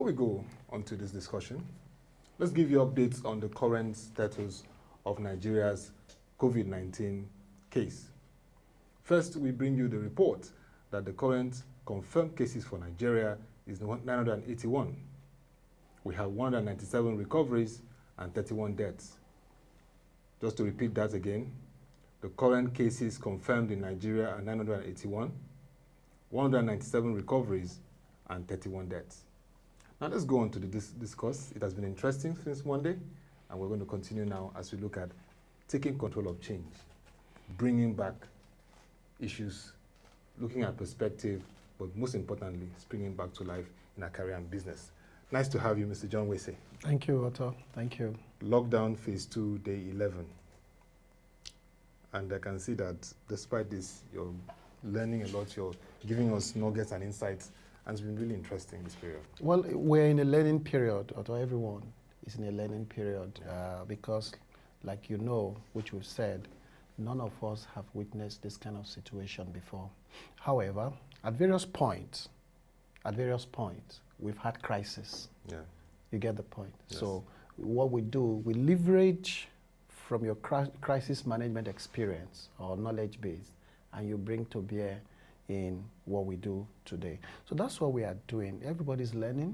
Before we go on to this discussion, let's give you updates on the current status of Nigeria's COVID-19 case. First, we bring you the report that the current confirmed cases for Nigeria is 981. We have 197 recoveries and 31 deaths. Just to repeat that again, the current cases confirmed in Nigeria are 981, 197 recoveries, and 31 deaths. Now let's go on to the discuss. It has been interesting since Monday, and we're going to continue now as we look at taking control of change, bringing back issues, looking at perspective, but most importantly, springing back to life in our career and business. Nice to have you, Mr. John Wese. Thank you, Otto. Thank you. Lockdown phase 2, day 11. And I can see that despite this, you're learning a lot, you're giving us nuggets and insights, and it's been really interesting this period. Well, we're in a learning period, Otto. Everyone is in a learning period because, like you know, which we've said, none of us have witnessed this kind of situation before. However, at various points, we've had crisis. Yeah. You get the point. Yes. So what we do, we leverage from your crisis management experience or knowledge base, and you bring to bear in what we do today. So that's what we are doing. Everybody's learning.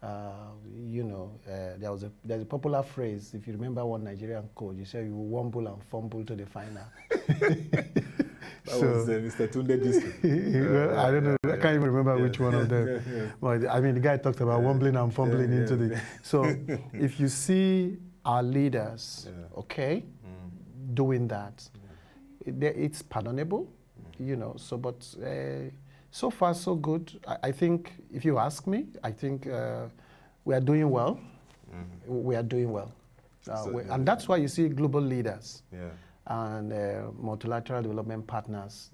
There's a popular phrase, if you remember one Nigerian coach, you say you wumble and fumble to the final. That was Mr. Tunde District. Well, I don't know, I can't even remember which one of them. But I mean, the guy talked about wumbling and fumbling into the... So if you see our leaders, doing that, it's pardonable, but so far so good. I think, if you ask me, I think we are doing well. We are doing well. And that's why you see global leaders and multilateral development partners,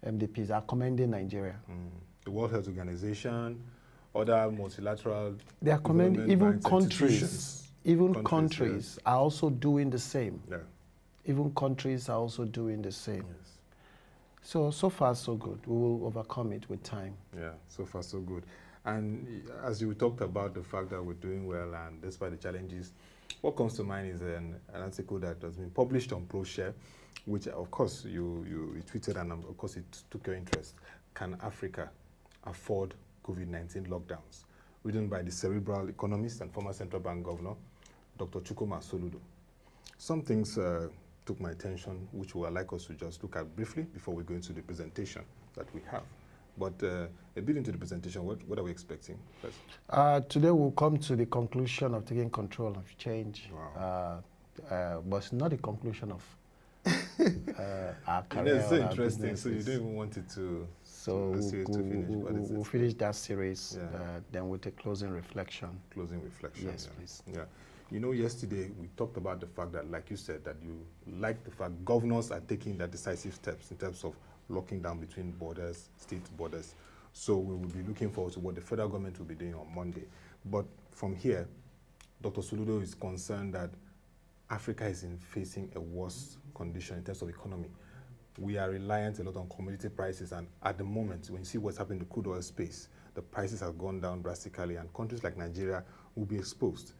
MDPs, are commending Nigeria. The World Health Organization, other multilateral... They are commending, even countries. Countries are also doing the same. Yeah. Even countries are also doing the same. Yes. So far, so good. We will overcome it with time. Yeah, so far, so good. And as you talked about the fact that we're doing well and despite the challenges, what comes to mind is an article that has been published on ProShare, which, of course, you tweeted, and of course, it took your interest. Can Africa afford COVID-19 lockdowns? Written by the cerebral economist and former central bank governor, Dr. Chukwuma Soludo. Some things took my attention, which we would like us to just look at briefly before we go into the presentation that we have. But a bit into the presentation, what are we expecting first? Today we'll come to the conclusion of taking control of change. Wow. But it's not the conclusion of our career. It's so interesting, so you don't even want it to, finish. We'll finish that series, then we'll take closing reflection. Closing reflection. Yes, please. Yeah. Yesterday we talked about the fact that, like you said, that you like the fact governors are taking the decisive steps in terms of locking down between borders, state borders. So we will be looking forward to what the federal government will be doing on Monday. But from here, Dr. Soludo is concerned that Africa is facing a worse condition in terms of economy. We are reliant a lot on commodity prices, and at the moment, when you see what's happening in the crude oil space, the prices have gone down drastically, and countries like Nigeria will be exposed.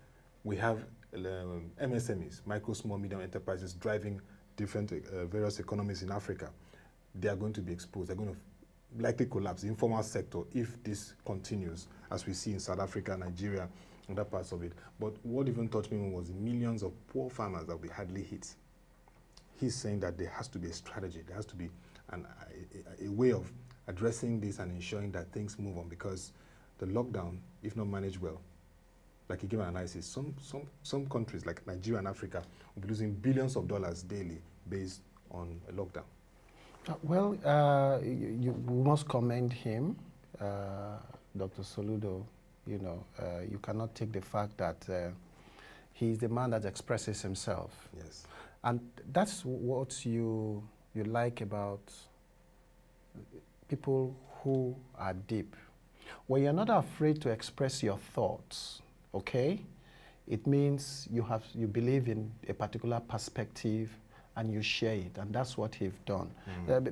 We have MSMEs, micro, small, medium enterprises, driving different various economies in Africa. They are going to be exposed. They're going to likely collapse. The informal sector, if this continues, as we see in South Africa, Nigeria, and other parts of it. But what even touched me was the millions of poor farmers that will be hardly hit. He's saying that there has to be a strategy. There has to be a way of addressing this and ensuring that things move on, because the lockdown, if not managed well, like he gave an analysis, some countries like Nigeria and Africa will be losing billions of dollars daily based on a lockdown. Well, we must commend him, Dr. Soludo. You cannot take the fact that he's the man that expresses himself. Yes. And that's what you like about people who are deep. When you're not afraid to express your thoughts, okay, it means you believe in a particular perspective and you share it, and that's what he's done.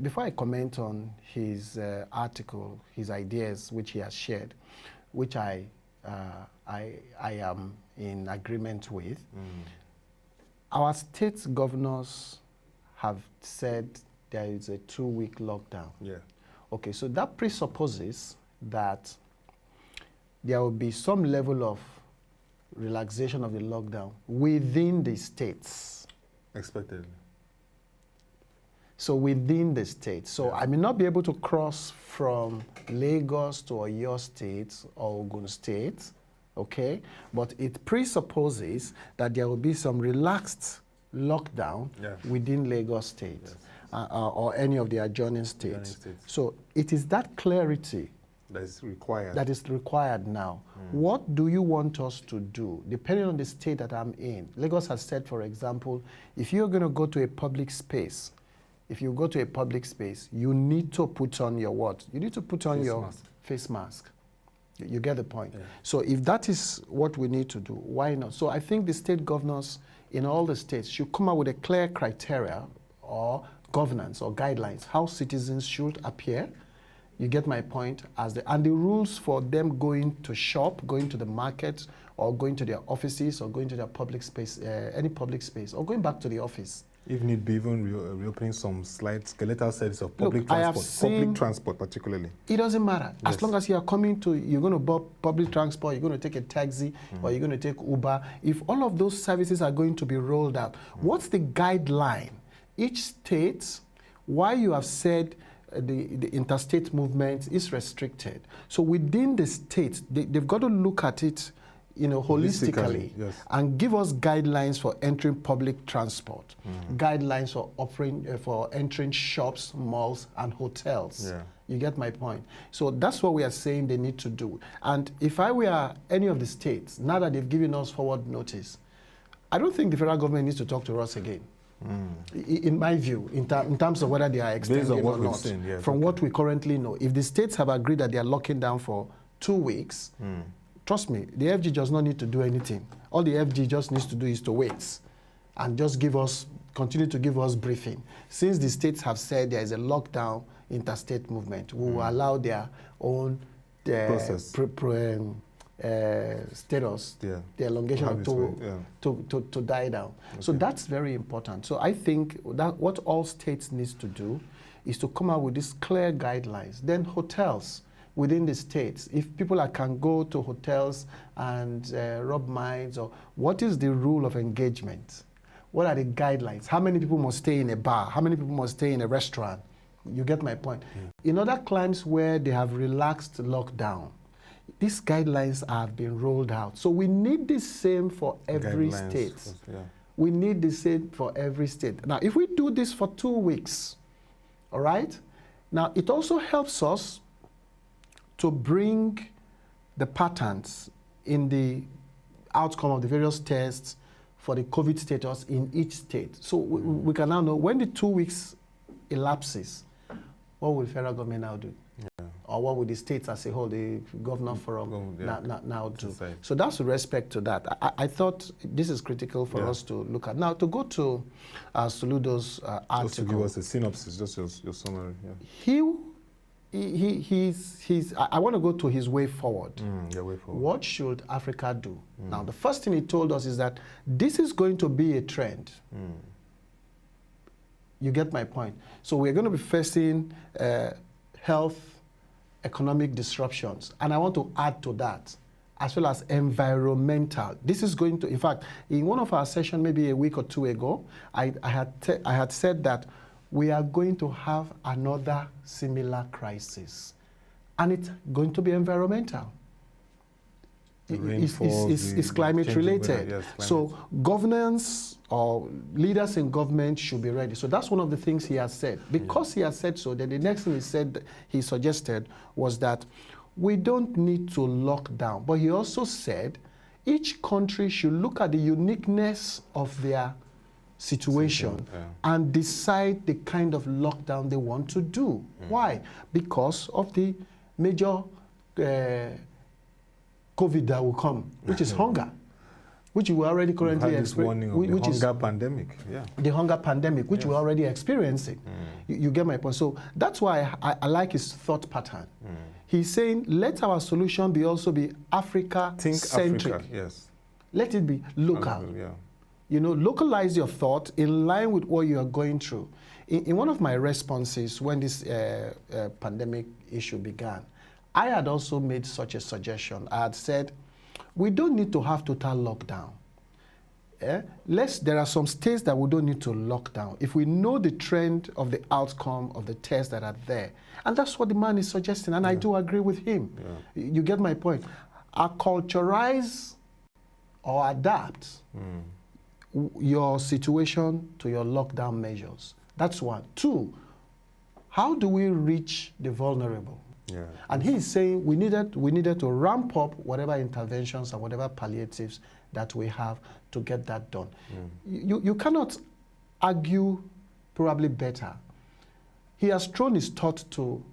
Before I comment on his article, his ideas which he has shared, which I I am in agreement with. Our state governors have said there is a 2-week lockdown. Yeah. Okay, so that presupposes that there will be some level of relaxation of the lockdown within the states. Expected. So within the state. So I may not be able to cross from Lagos to Oyo State or Ogun State, okay? But it presupposes that there will be some relaxed lockdown within Lagos State or any of the adjoining states. So it is that clarity that is required. That is required now. What do you want us to do, depending on the state that I'm in? Lagos has said, for example, if you're going to go to a public space, you need to put on your what? You need to put on your face mask. You get the point. Yeah. So if that is what we need to do, why not? So I think the state governors in all the states should come up with a clear criteria or governance or guidelines, how citizens should appear. You get my point? And the rules for them going to shop, going to the market, or going to their offices, or going to their public space, any public space, or going back to the office. If need be, even reopening some slight skeletal service of public transport particularly. It doesn't matter. Yes. As long as you are you're going to board public transport, you're going to take a taxi, or you're going to take Uber. If all of those services are going to be rolled out, what's the guideline? Each state, why you have said the interstate movement is restricted. So within the state, they've got to look at it, holistically, and give us guidelines for entering public transport, guidelines for entering shops, malls, and hotels. Yeah. You get my point? So that's what we are saying they need to do. And if I were any of the states, now that they've given us forward notice, I don't think the federal government needs to talk to us again. In my view, in terms of whether they are extending or not. From what we currently know, if the states have agreed that they are locking down for 2 weeks, trust me, the FG does not need to do anything. All the FG just needs to do is to wait and just continue to give us briefing. Since the states have said there is a lockdown interstate movement, we will allow their own process. Status, the elongation to die down. Okay. So that's very important. So I think that what all states needs to do is to come out with these clear guidelines. Then hotels within the states, if people can go to hotels and rub minds, or what is the rule of engagement? What are the guidelines? How many people must stay in a bar? How many people must stay in a restaurant? You get my point? In other climes where they have relaxed lockdown, these guidelines have been rolled out. So we need the same for every state. We need the same for every state. Now, if we do this for 2 weeks, all right? Now, it also helps us to bring the patterns in the outcome of the various tests for the COVID status in each state. So we can now know when the 2 weeks elapses, what will the federal government now do? Or what would the states as a whole, the governor forum, now do? So that's with respect to that. I thought this is critical for us to look at. Now, to go to Soludo's article. Just to give us a synopsis, just your summary. I want to go to his way forward. Way forward. What should Africa do? Now, the first thing he told us is that this is going to be a trend. You get my point? So we're going to be facing health, economic disruptions. And I want to add to that, as well as environmental. This is going to, in fact, in one of our sessions maybe a week or 2 ago, I had said that we are going to have another similar crisis. And it's going to be environmental. It's climate related. Climate. So governance or leaders in government should be ready. So that's one of the things he has said. Because he has said so, then the next thing he suggested was that we don't need to lock down. But he also said each country should look at the uniqueness of their situation and decide the kind of lockdown they want to do. Why? Because of the major COVID that will come, which is hunger. which we already currently experiencing, the hunger pandemic. Yeah. The hunger pandemic, which we're already experiencing. You get my point. So that's why I like his thought pattern. He's saying, let our solution also be Africa-centric. Africa, yes. Let it be local. Yeah. You know, localize your thought in line with what you are going through. In one of my responses when this pandemic issue began, I had also made such a suggestion. I had said, we don't need to have total lockdown. There are some states that we don't need to lock down. If we know the trend of the outcome of the tests that are there, and that's what the man is suggesting, and I do agree with him. Yeah. You get my point. Acculturize or adapt your situation to your lockdown measures. That's one. Two, how do we reach the vulnerable? Yeah. And he's saying we needed to ramp up whatever interventions and whatever palliatives that we have to get that done. You cannot argue probably better. He has thrown his thought to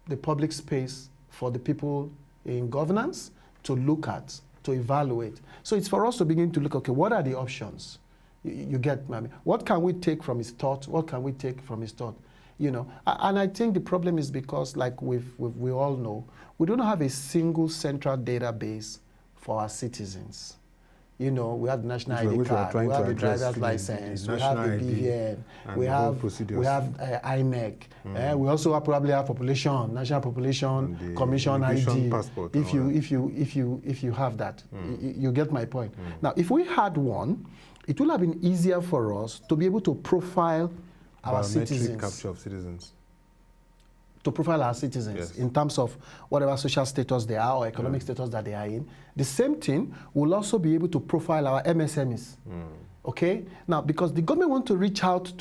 the public space for the people in governance to look at, to evaluate. So it's for us to begin to look, okay, what are the options? You get, what can we take from his thought? What can we take from his thought? You know, and I think the problem is because, like we all know, we don't have a single central database for our citizens. You know, we have the national ID card, we have the driver's license, we have the BVN, we have IMEC. We also probably have population, national population commission ID. Passport, if you have that, you get my point. Now, if we had one, it would have been easier for us to be able to profile our citizens. Capture of citizens. To profile our citizens in terms of whatever social status they are or economic status that they are in. The same thing will also be able to profile our MSMEs. Okay? Now, because the government want to reach out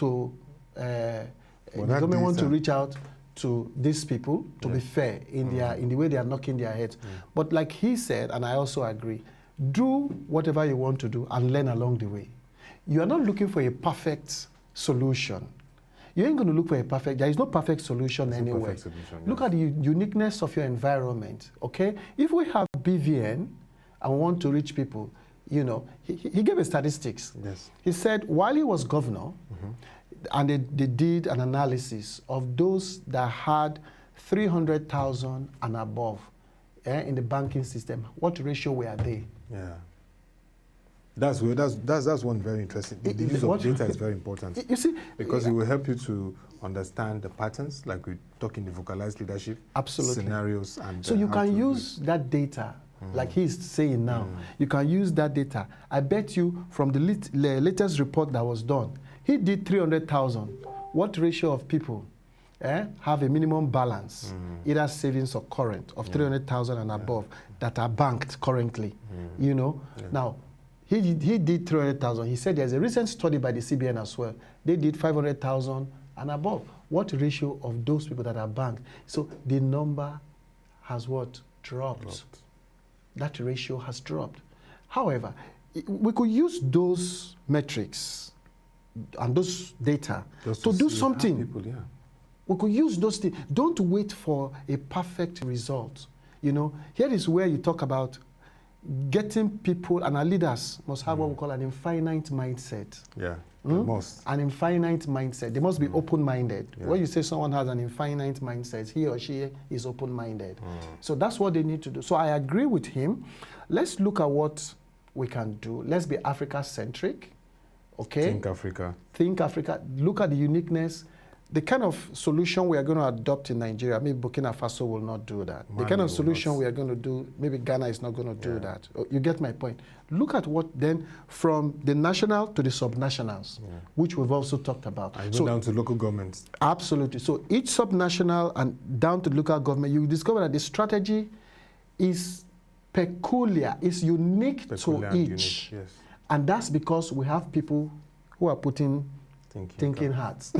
to these people to be fair in the way they are knocking their heads. But like he said, and I also agree, do whatever you want to do and learn along the way. You are not looking for a perfect solution. You ain't going to look for a perfect, there is no perfect solution anywhere. Look at the uniqueness of your environment, okay? If we have BVN and we want to reach people, you know, he gave a statistics. Yes. He said while he was governor, and they did an analysis of those that had 300,000 and above in the banking system, what ratio were they? Yeah. That's one very interesting. The use of data is very important. You see, because it will help you to understand the patterns, like we talk in the vocalized leadership, scenarios, and so you can use that data, like he's saying now. You can use that data. I bet you from the latest report that was done, he did 300,000. What ratio of people have a minimum balance, either savings or current, of 300,000 and above that are banked currently? You know, now. He did 300,000. He said there's a recent study by the CBN as well. They did 500,000 and above. What ratio of those people that are banked? So the number has what? Dropped. That ratio has dropped. However, we could use those metrics and those data to do something. We could use those things. Don't wait for a perfect result. You know, here is where you talk about getting people, and our leaders must have what we call an infinite mindset. Yeah, must. An infinite mindset. They must be open-minded. Yeah. When you say someone has an infinite mindset, he or she is open-minded. So that's what they need to do. So I agree with him. Let's look at what we can do. Let's be Africa-centric, okay? Think Africa. Think Africa. Look at the uniqueness. The kind of solution we are going to adopt in Nigeria, maybe Burkina Faso will not do that. The kind of solution we are going to do, maybe Ghana is not going to do that. You get my point. Look at what then, from the national to the subnationals, which we've also talked about. And go down to local governments. Absolutely. So each subnational and down to local government, you discover that the strategy is peculiar, is unique to each. Yes. And that's because we have people who are putting thinking hats.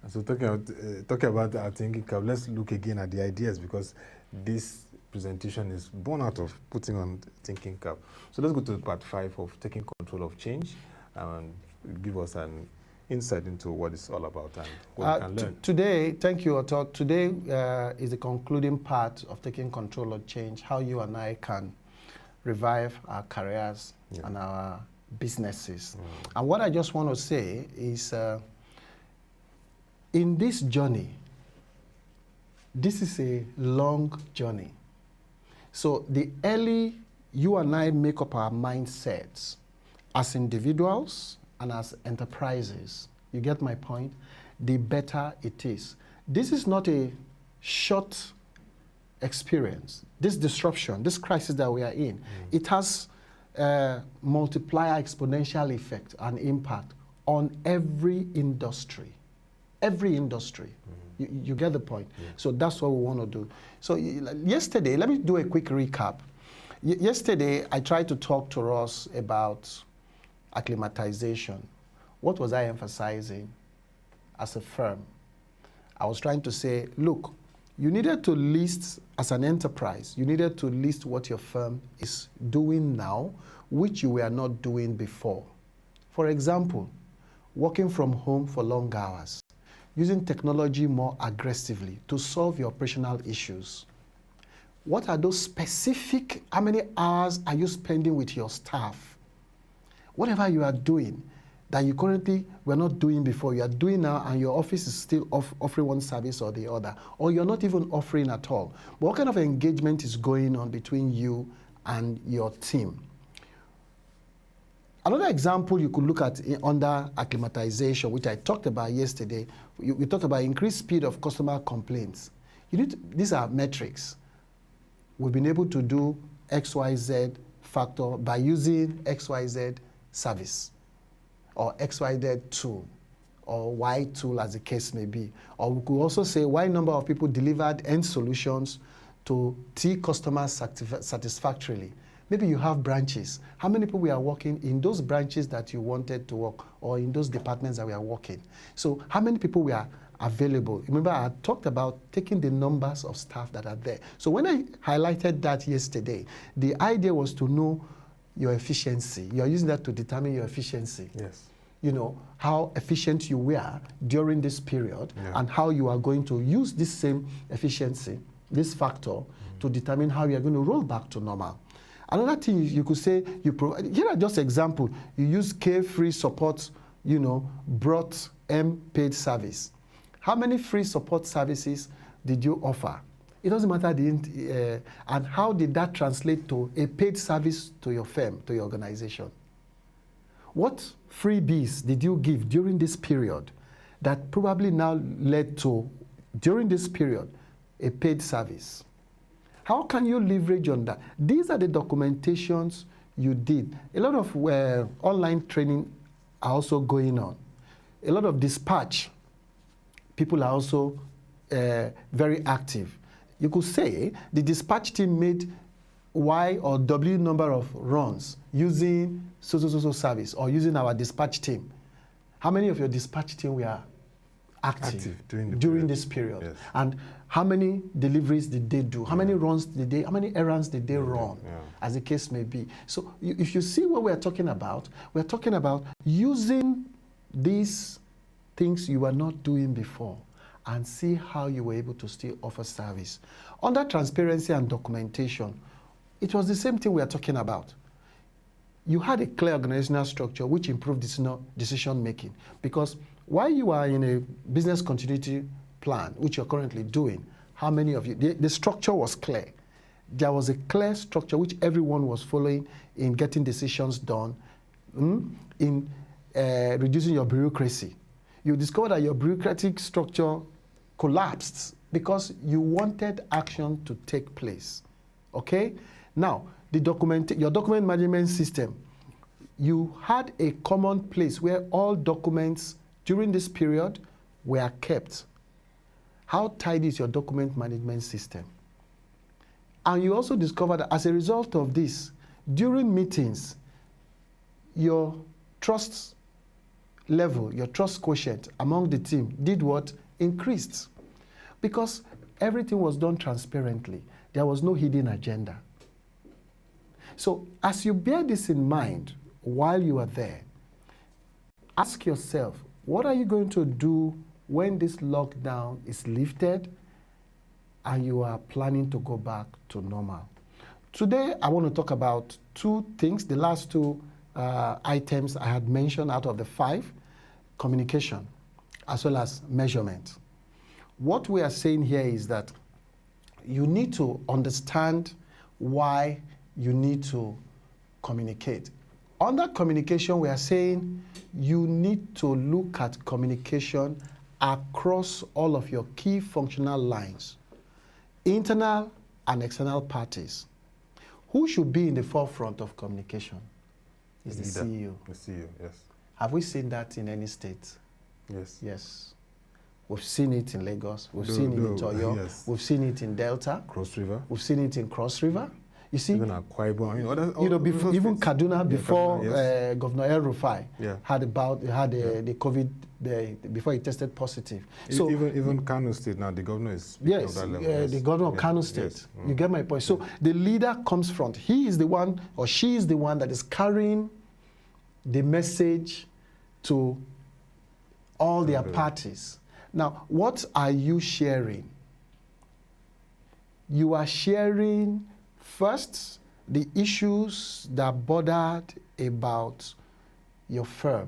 So talking about our thinking cap, let's look again at the ideas, because this presentation is born out of putting on thinking cap. So let's go to part 5 of taking control of change, and give us an insight into what it's all about and what we can learn. Today, thank you, Otto. Today is the concluding part of taking control of change, how you and I can revive our careers and our businesses. And what I just want to say is, in this journey, this is a long journey. So the early you and I make up our mindsets as individuals and as enterprises, you get my point, the better it is. This is not a short experience. This disruption, this crisis that we are in, it has a multiplier exponential effect and impact on every industry. Every industry. You get the point? So that's what we want to do. So yesterday, let me do a quick recap. Yesterday, I tried to talk to us about acclimatization. What was I emphasizing as a firm? I was trying to say, look, you needed to list, as an enterprise, you needed to list what your firm is doing now, which you were not doing before. For example, working from home for long hours, using technology more aggressively to solve your operational issues. What are those specific, how many hours are you spending with your staff? Whatever you are doing that you currently were not doing before, you are doing now, and your office is still offering one service or the other, or you're not even offering at all. But what kind of engagement is going on between you and your team? Another example you could look at under acclimatization, which I talked about yesterday, we talked about increased speed of customer complaints. These are metrics. We've been able to do XYZ factor by using XYZ service, or XYZ tool, or Y tool as the case may be. Or we could also say Y number of people delivered end solutions to T customers satisfactorily. Maybe you have branches. How many people we are working in those branches that you wanted to work, or in those departments that we are working? So how many people we are available? Remember, I talked about taking the numbers of staff that are there. So when I highlighted that yesterday, the idea was to know your efficiency. You are using that to determine your efficiency. Yes. You know, how efficient you were during this period, and how you are going to use this same efficiency, this factor, to determine how you are going to roll back to normal. Another thing you could say, you provide, here are just example, you use K-free support, brought M paid service. How many free support services did you offer? It doesn't matter and how did that translate to a paid service to your firm, to your organization? What freebies did you give during this period that probably now led to, during this period, a paid service? How can you leverage on that? These are the documentations you did. A lot of online training are also going on. A lot of dispatch, people are also very active. You could say the dispatch team made Y or W number of runs using so service, or using our dispatch team. How many of your dispatch team were active during this period? Yes. And how many deliveries did they do? How many runs did they, how many errands did they run, as the case may be? So if you see what we're talking about using these things you were not doing before, and see how you were able to still offer service. Under transparency and documentation, it was the same thing we are talking about. You had a clear organizational structure which improved decision making, because while you are in a business continuity plan, which you're currently doing, how many of you, the structure was clear. There was a clear structure which everyone was following in getting decisions done, in reducing your bureaucracy. You discover that your bureaucratic structure collapsed because you wanted action to take place. Okay? Now, your document management system, you had a common place where all documents during this period were kept. How tight is your document management system? And you also discovered that as a result of this, during meetings, your trust level, your trust quotient among the team did what? Increased. Because everything was done transparently. There was no hidden agenda. So as you bear this in mind while you are there, ask yourself, what are you going to do when this lockdown is lifted and you are planning to go back to normal? Today, I want to talk about two things. The last two items I had mentioned out of the 5, communication, as well as measurement. What we are saying here is that you need to understand why you need to communicate. Under communication, we are saying you need to look at communication across all of your key functional lines, internal and external parties. Who should be in the forefront of communication? Is the CEO. The CEO, yes. Have we seen that in any state? Yes. Yes. We've seen it in Lagos. We've seen it in Toyo. Yes. We've seen it in Delta. Cross River. We've seen it in Cross River. You see, even Akwa Ibom, you know, before, even Kaduna, before Kaduna, yes. Governor El Rufai had the COVID before he tested positive. So even Kano State now, the governor is speaking yes, of that level. Yes, the governor of Kano State. Yes. You get my point. So the leader comes front. He is the one, or she is the one that is carrying the message to all their parties. Now, what are you sharing? You are sharing, first, the issues that bothered about your firm.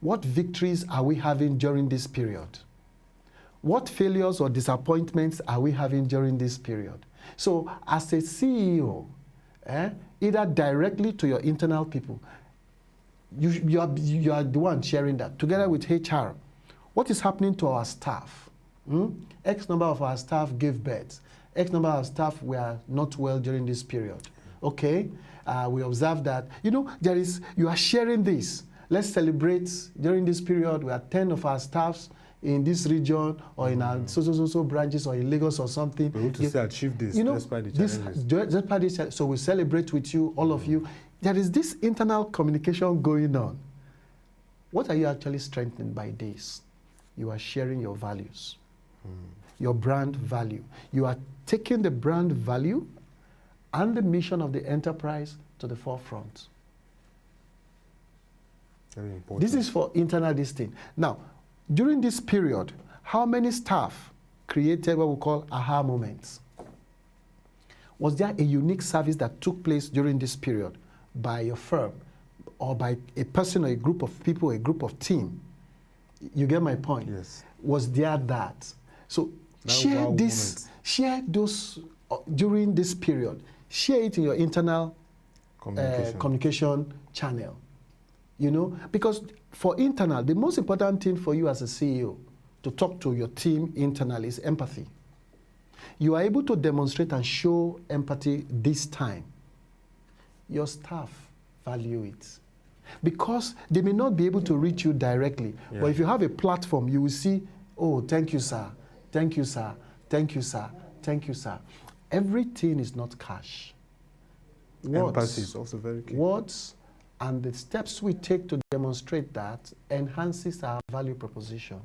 What victories are we having during this period? What failures or disappointments are we having during this period? So, as a CEO, either directly to your internal people, you are the one sharing that, together with HR. What is happening to our staff? X number of our staff gave birth. X number of staff were not well during this period. Okay, we observe that, you know, you are sharing this. Let's celebrate during this period. We are 10 of our staffs in this region or in our so branches or in Lagos or something. We want to say achieve this, you know, despite the challenges. So we celebrate with you, all of you. There is this internal communication going on. What are you actually strengthening by this? You are sharing your values, your brand value. You are taking the brand value and the mission of the enterprise to the forefront. Very important. This is for internal distinct. Now, during this period, how many staff created what we call aha moments? Was there a unique service that took place during this period by your firm or by a person or a group of people, a group of team? You get my point? Yes. Was there that? So share this, share those during this period. Share it in your internal communication channel. You know, because for internal, the most important thing for you as a CEO to talk to your team internally is empathy. You are able to demonstrate and show empathy this time. Your staff value it. Because they may not be able to reach you directly. Yeah. But if you have a platform, you will see, oh, thank you, sir. Thank you, sir. Thank you, sir. Thank you, sir. Everything is not cash. Empathy is also very key. Words and the steps we take to demonstrate that enhances our value proposition.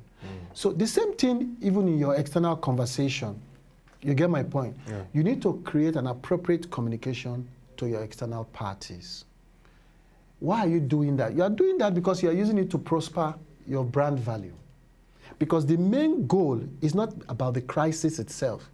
So the same thing even in your external conversation. You get my point? Yeah. You need to create an appropriate communication to your external parties. Why are you doing that? You are doing that because you are using it to prosper your brand value. Because the main goal is not about the crisis itself.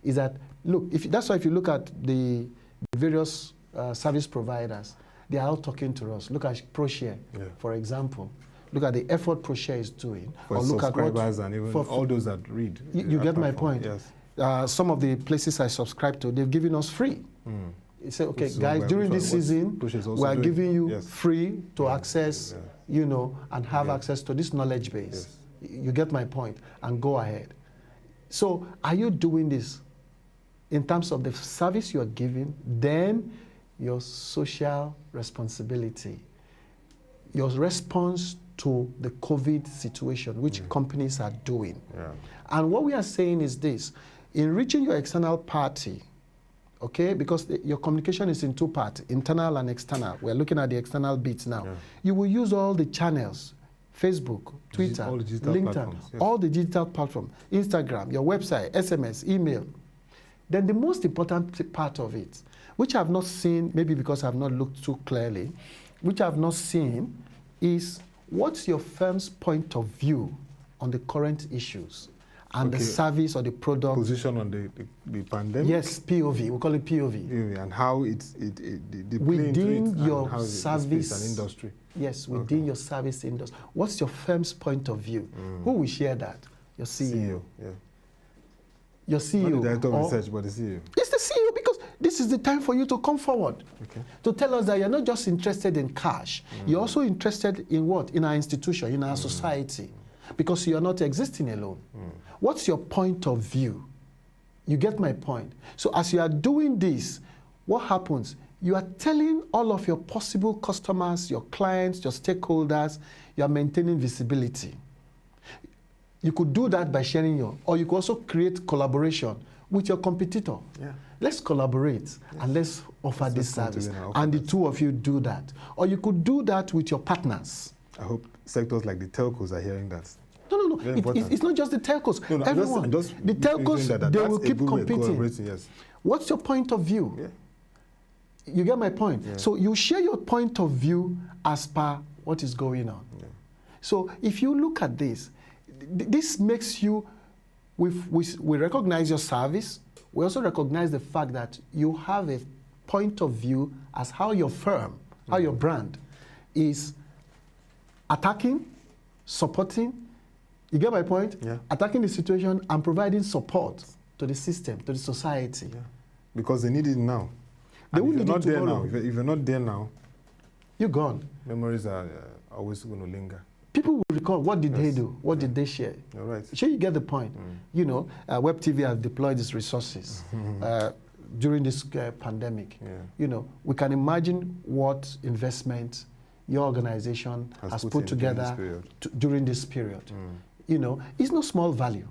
Is that, look, that's why if you look at the various service providers, they are all talking to us. Look at ProShare, for example. Look at the effort ProShare is doing. For subscribers and even all those that read. You get my point? Yes. Some of the places I subscribe to, they've given us free. They say, okay, guys, during this season, we are giving you free to access, you know, and have access to this knowledge base. You get my point? And go ahead. So are you doing this in terms of the service you are giving, then your social responsibility, your response to the COVID situation, which companies are doing. And what we are saying is this: in reaching your external party, okay, because your communication is in two parts, internal and external. We're looking at the external bits now. You will use all the channels, Facebook, Twitter, LinkedIn, all the digital platforms, Instagram, your website, SMS, email. Then the most important part of it, which I've not seen, maybe because I've not looked too clearly, which I've not seen, is what's your firm's point of view on the current issues? and the service or the product. Position on the pandemic? Yes, POV. We call it POV. And how the within your service and industry. Yes, within your service industry. What's your firm's point of view? Who will share that? Your CEO. Yeah. Your CEO. Not the director of research, but the CEO. It's the CEO, because this is the time for you to come forward. To tell us that you're not just interested in cash. You're also interested in what? In our institution, in our society. Because you're not existing alone. What's your point of view? You get my point. So as you are doing this, what happens? You are telling all of your possible customers, your clients, your stakeholders, you are maintaining visibility. You could do that by sharing or you could also create collaboration with your competitor. Let's collaborate and let's offer this service. And the two of you do that. Or you could do that with your partners. I hope sectors like the telcos are hearing that. No. It's not just the telcos. Everyone. The telcos, they will keep competing. Yes. What's your point of view? You get my point? So you share your point of view as per what is going on. So if you look at this, this makes you, we recognize your service. We also recognize the fact that you have a point of view as how your firm, how your brand is attacking, supporting, you get my point? Attacking the situation and providing support to the system, to the society. Because they need it now. They will need it tomorrow. If you're not there now, you're gone. Memories are always going to linger. People will recall, what did they do? What did they share? All right. Sure, you get the point. You know, WebTV has deployed its resources during this pandemic. You know, we can imagine what investment your organization has put together during this period. You know, it's no small value.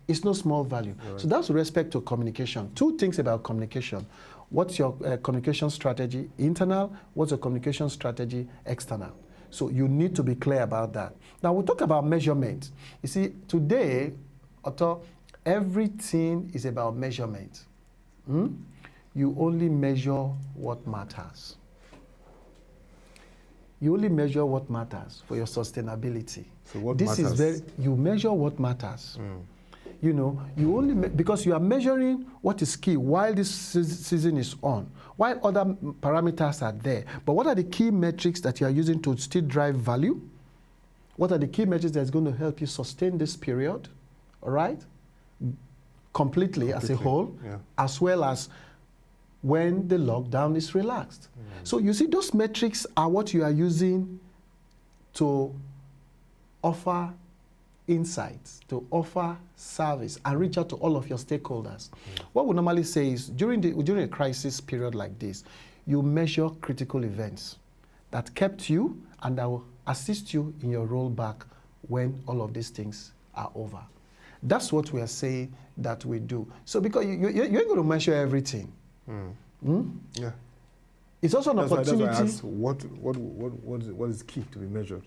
It's no small value. Right. So that's with respect to communication. Two things about communication. What's your communication strategy internal? What's your communication strategy external? So you need to be clear about that. Now we'll talk about measurement. You see, today, everything is about measurement. You only measure what matters. You only measure what matters for your sustainability. So what matters? You measure what matters. You know, you only because you are measuring what is key while this season is on, while other parameters are there. But what are the key metrics that you are using to still drive value? What are the key metrics that's going to help you sustain this period? All right, completely as a whole, as well as when the lockdown is relaxed. So you see, those metrics are what you are using to offer insights, to offer service and reach out to all of your stakeholders. What we normally say is during a crisis period like this, you measure critical events that kept you and that will assist you in your rollback when all of these things are over. That's what we are saying that we do. So because you ain't going to measure everything. Yeah. It's also an opportunity. That's why I asked what is key to be measured?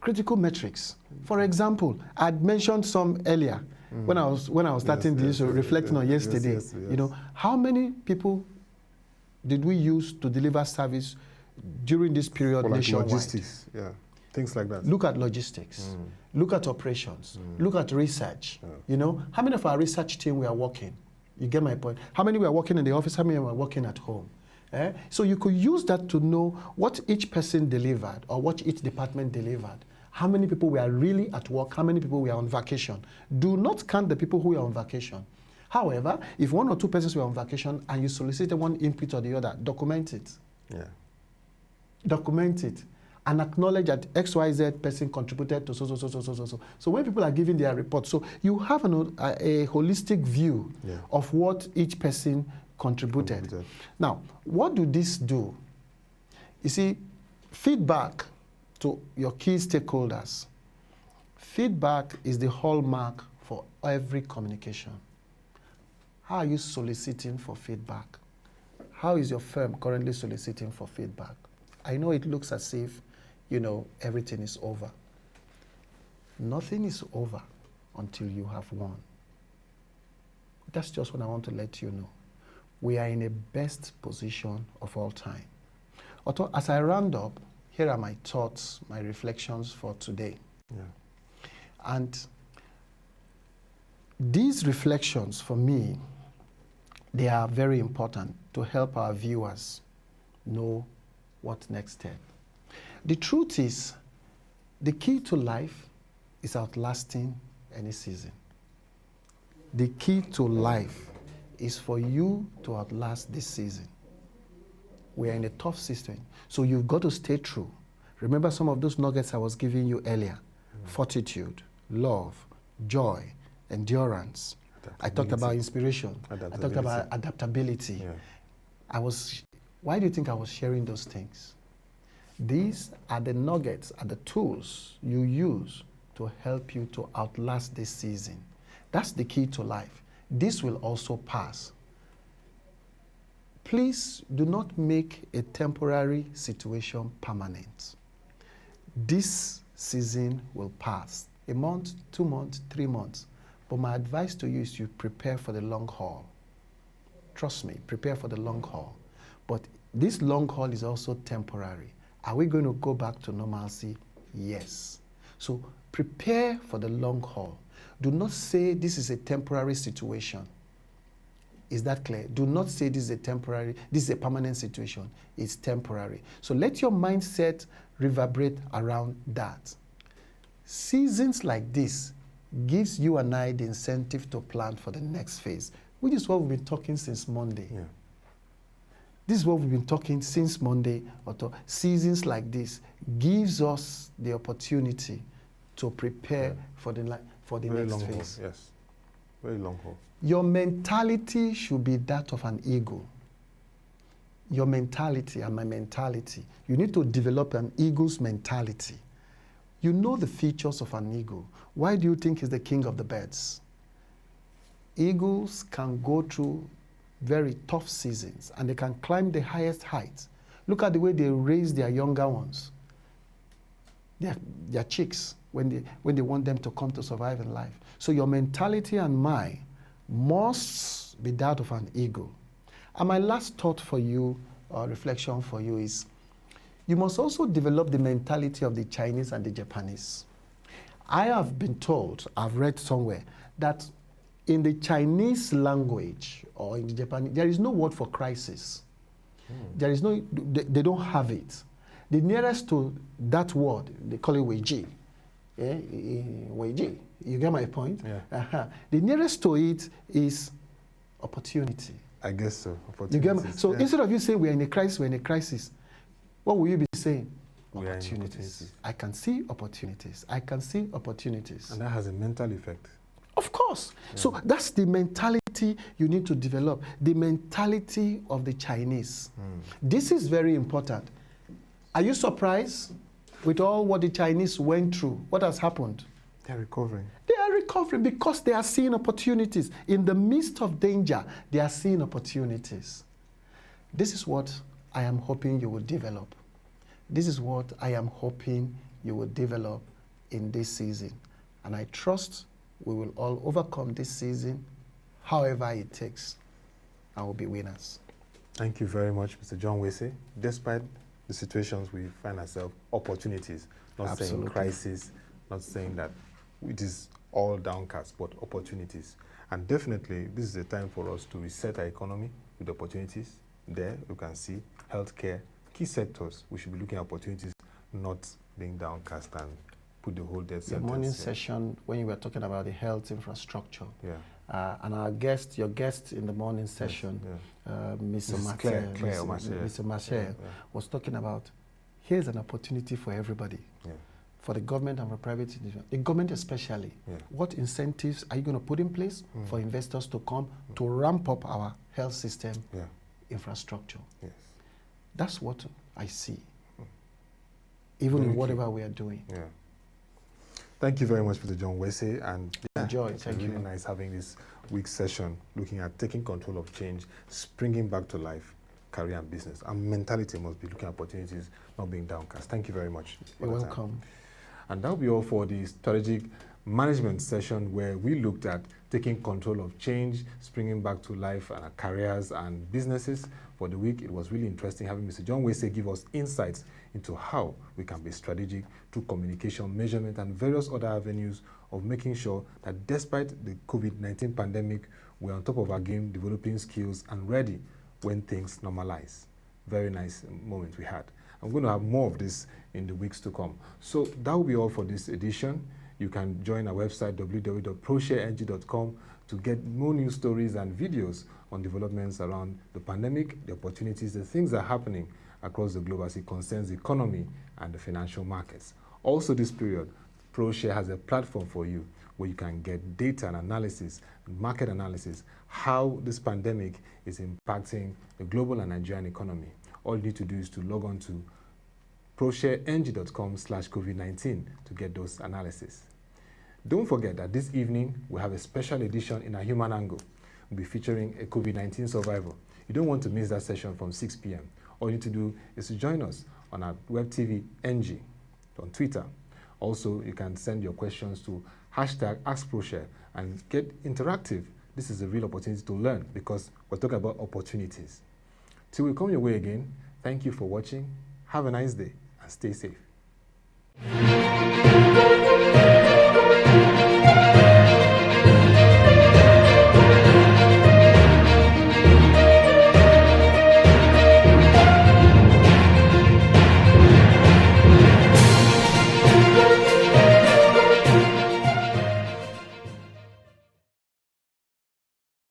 Critical metrics. For example, I'd mentioned some earlier when I was starting this, reflecting on yesterday. You know, how many people did we use to deliver service during this period nationwide? Logistics, things like that. Look at logistics. Look at operations. Look at research. You know, how many of our research team we are working? You get my point. How many were working in the office? How many were working at home? So you could use that to know what each person delivered or what each department delivered. How many people were really at work? How many people were on vacation? Do not count the people who were on vacation. However, if one or two persons were on vacation and you solicited one input or the other, document it. Document it. And acknowledge that XYZ person contributed to so. So when people are giving their report, so you have a holistic view of what each person contributed. Now, what do this do? You see, feedback to your key stakeholders. Feedback is the hallmark for every communication. How are you soliciting for feedback? How is your firm currently soliciting for feedback? I know it looks as if, you know, everything is over. Nothing is over until you have won. That's just what I want to let you know. We are in a best position of all time. As I round up, here are my thoughts, my reflections for today. And These reflections, for me, they are very important to help our viewers know what next step. The truth is, the key to life is outlasting any season. The key to life is for you to outlast this season. We are in a tough season, so you've got to stay true. Remember some of those nuggets I was giving you earlier. Fortitude, love, joy, endurance. I talked about inspiration. I talked about adaptability. Yeah. Why do you think I was sharing those things? These are the nuggets, are the tools you use to help you to outlast this season. That's the key to life. This will also pass. Please do not make a temporary situation permanent. This season will pass. A month, 2 months, 3 months. But my advice to you is you prepare for the long haul. Trust me, prepare for the long haul. But this long haul is also temporary. Are we going to go back to normalcy? Yes. So prepare for the long haul. Do not say this is a temporary situation. Is that clear? Do not say this is a permanent situation. It's temporary. So let your mindset reverberate around that. Seasons like this gives you and I the incentive to plan for the next phase, which is what we've been talking since Monday. Yeah. This is what we've been talking since Monday. Seasons like this gives us the opportunity to prepare for the next phase. Haul. Yes, very long haul. Your mentality should be that of an eagle. Your mentality and my mentality. You need to develop an eagle's mentality. You know the features of an eagle. Why do you think he's the king of the birds? Eagles can go through very tough seasons and they can climb the highest heights. Look at the way they raise their younger ones, their chicks, when they want them to come to survive in life. So your mentality and mine must be that of an eagle. And my last thought for you, or reflection for you, is you must also develop the mentality of the Chinese and the Japanese. I have been told, I've read somewhere, that in the Chinese language or in the Japanese, there is no word for crisis. There is no, they don't have it. The nearest to that word, they call it weiji. Weiji. You get my point? Yeah. The nearest to it is opportunity. I guess so. You get my, so instead of you saying we're in a crisis, what will you be saying? Opportunities. I can see opportunities. I can see opportunities. And that has a mental effect. Of course. Yeah. So that's the mentality you need to develop. The mentality of the Chinese. This is very important. Are you surprised with all what the Chinese went through? What has happened? They're recovering. They are recovering because they are seeing opportunities. In the midst of danger, they are seeing opportunities. This is what I am hoping you will develop. This is what I am hoping you will develop in this season. And I trust we will all overcome this season, however it takes. I will be winners. Thank you very much, Mr. John Wese. Despite the situations we find ourselves, opportunities, not saying crisis, not saying that it is all downcast, but opportunities. And definitely, this is a time for us to reset our economy with opportunities. There, you can see healthcare, key sectors. We should be looking at opportunities, not being downcast and put the whole death sentence. The morning session, when you were talking about the health infrastructure, and your guest in the morning session, Mr. Marcel, was talking about, here's an opportunity for everybody, for the government and for private individuals, the government especially. What incentives are you going to put in place for investors to come to ramp up our health system infrastructure? That's what I see, even in whatever we are doing. Thank you very much, Mr. John Wese, and enjoy. It's really nice having this week's session, looking at taking control of change, springing back to life, career and business. And mentality must be looking at opportunities, not being downcast. Thank you very much. You're welcome. And that'll be all for the strategic management session, where we looked at taking control of change, springing back to life and our careers and businesses. For the week, it was really interesting having Mr. John Wese give us insights into how we can be strategic through communication, measurement, and various other avenues of making sure that despite the COVID-19 pandemic, we're on top of our game, developing skills and ready when things normalize. Very nice moment we had. I'm going to have more of this in the weeks to come. So that will be all for this edition. You can join our website, www.proshareng.com, to get more news stories and videos on developments around the pandemic, the opportunities, the things that are happening across the globe as it concerns the economy and the financial markets. Also this period, ProShare has a platform for you where you can get data and analysis, market analysis, how this pandemic is impacting the global and Nigerian economy. All you need to do is to log on to proshareng.com/COVID-19 to get those analysis. Don't forget that this evening we have a special edition in our Human Angle. We'll be featuring a COVID-19 survivor. You don't want to miss that session from 6 p.m. All you need to do is to join us on our WebTV NG on Twitter. Also, you can send your questions to #AskProShare and get interactive. This is a real opportunity to learn because we're talking about opportunities. Till we come your way again, thank you for watching. Have a nice day and stay safe.